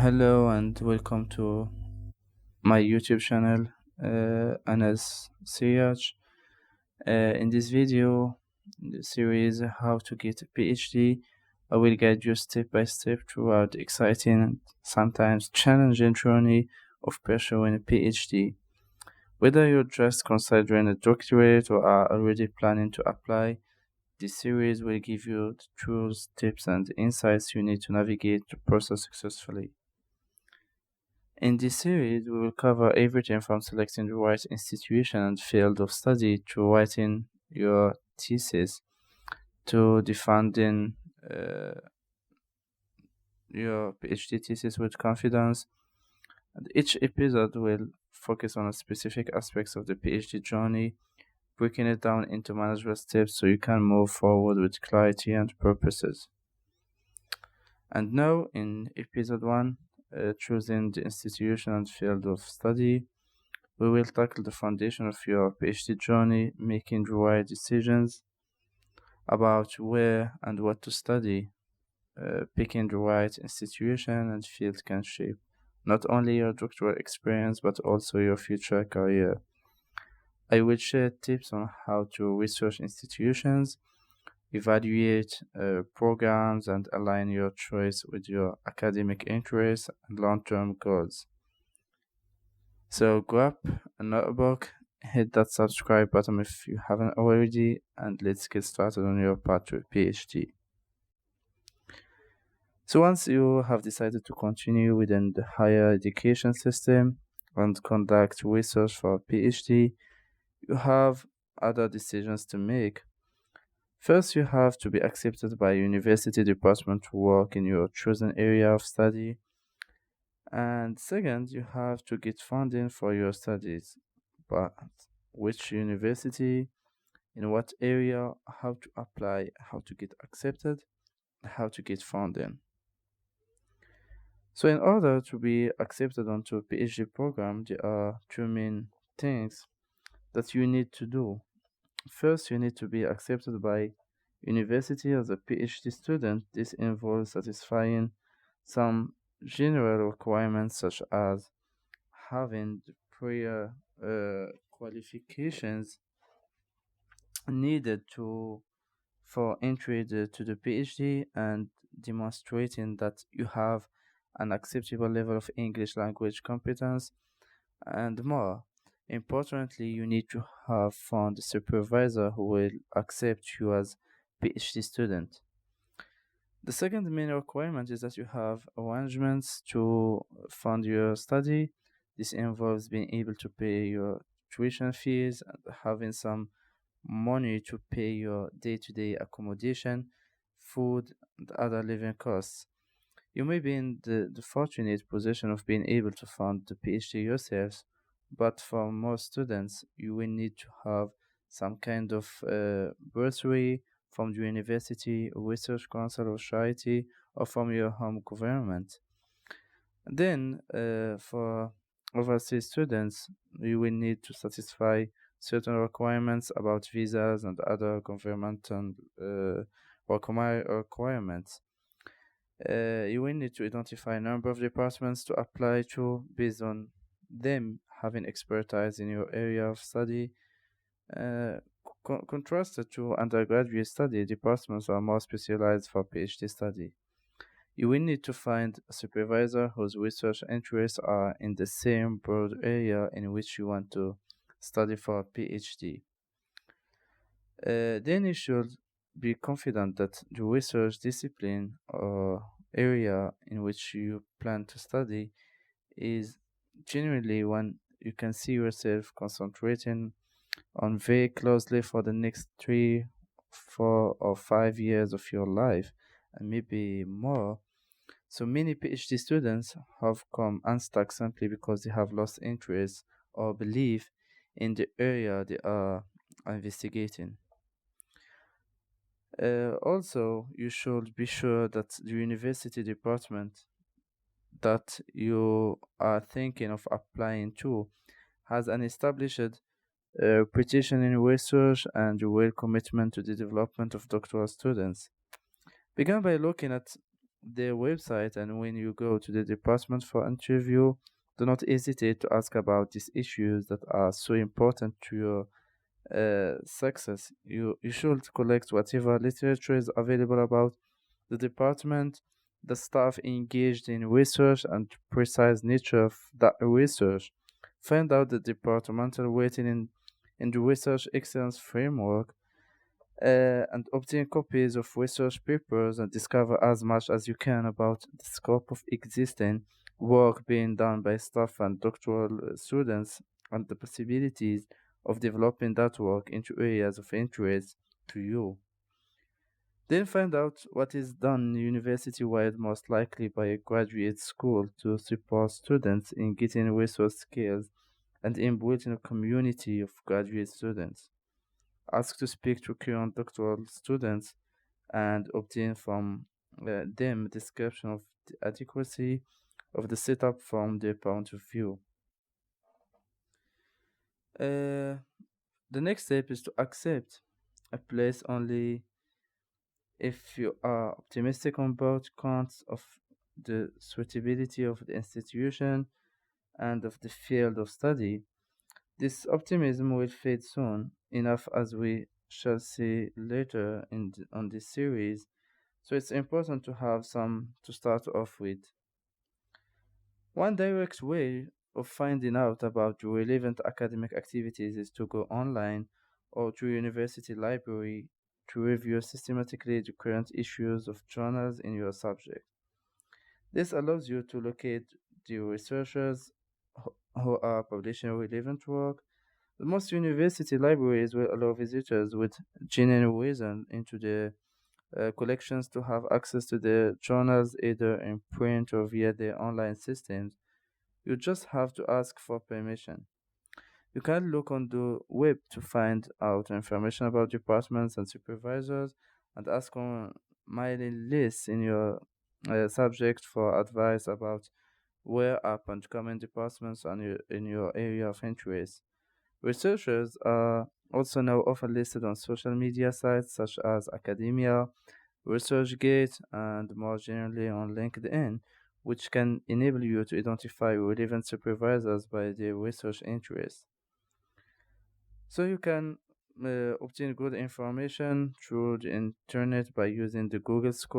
Hello and welcome to my YouTube channel, Anas Siraj. In this video, the series How to Get a PhD, I will guide you step by step throughout the exciting and sometimes challenging journey of pursuing a PhD. Whether you're just considering a doctorate or are already planning to apply, this series will give you the tools, tips, and insights you need to navigate the process successfully. In this series, we will cover everything from selecting the right institution and field of study to writing your thesis to defending uh, your PhD thesis with confidence. And each episode will focus on a specific aspects of the PhD journey, breaking it down into manageable steps so you can move forward with clarity and purposes. And now, in episode 1, choosing the institution and field of study, we will tackle the foundation of your PhD journey, making the right decisions about where and what to study. Picking the right institution and field can shape not only your doctoral experience but also your future career. I will share tips on how to research institutions, evaluate programs, and align your choice with your academic interests and long term goals. So grab a notebook, hit that subscribe button if you haven't already, and let's get started on your path to a PhD. So once you have decided to continue within the higher education system and conduct research for a PhD, you have other decisions to make. First, you have to be accepted by a university department to work in your chosen area of study. And second, you have to get funding for your studies. But which university, in what area, how to apply, how to get accepted, how to get funding. So, in order to be accepted onto a PhD program, there are two main things that you need to do. First, you need to be accepted by university as a PhD student. This involves satisfying some general requirements such as having the prior qualifications needed for entry to the PhD and demonstrating that you have an acceptable level of English language competence and more. Importantly, you need to have found a supervisor who will accept you as PhD student. The second main requirement is that you have arrangements to fund your study. This involves being able to pay your tuition fees and having some money to pay your day to day accommodation, food, and other living costs. You may be in the fortunate position of being able to fund the PhD yourselves, but for most students, you will need to have some kind of bursary from the university, research council, or charity, or from your home government. Then, for overseas students, you will need to satisfy certain requirements about visas and other governmental requirements. You will need to identify a number of departments to apply to based on them having expertise in your area of study. Contrasted to undergraduate study, departments are more specialized for PhD study. You will need to find a supervisor whose research interests are in the same broad area in which you want to study for a PhD. Then you should be confident that the research discipline or area in which you plan to study is genuinely one you can see yourself concentrating on very closely for the next 3, 4, or 5 years of your life, and maybe more. So many PhD students have come unstuck simply because they have lost interest or belief in the area they are investigating. Also, you should be sure that the university department that you are thinking of applying to has an established reputation in research and a real commitment to the development of doctoral students. Begin by looking at their website, and when you go to the department for interview, do not hesitate to ask about these issues that are so important to your success. You should collect whatever literature is available about the department, the staff engaged in research, and precise nature of that research. Find out the departmental weighting in the research excellence framework, and obtain copies of research papers and discover as much as you can about the scope of existing work being done by staff and doctoral students, and the possibilities of developing that work into areas of interest to you. Then find out what is done university wide, most likely by a graduate school, to support students in getting resource skills and in building a community of graduate students. Ask to speak to current doctoral students and obtain from them a description of the adequacy of the setup from their point of view. Uh, the next step is to accept a place only if you are optimistic on both counts of the suitability of the institution and of the field of study. This optimism will fade soon enough, as we shall see later on this series, so it's important to have some to start off with. One direct way of finding out about your relevant academic activities is to go online or to university library to review systematically the current issues of journals in your subject. This allows you to locate the researchers who are publishing relevant work. Most university libraries will allow visitors with genuine reason into the collections to have access to the journals either in print or via their online systems. You just have to ask for permission. You can look on the web to find out information about departments and supervisors, and ask on mailing lists in your subject for advice about where up and coming departments in your area of interest. Researchers are also now often listed on social media sites such as Academia, ResearchGate, and more generally on LinkedIn, which can enable you to identify relevant supervisors by their research interests. So you can obtain good information through the internet by using the Google Scholar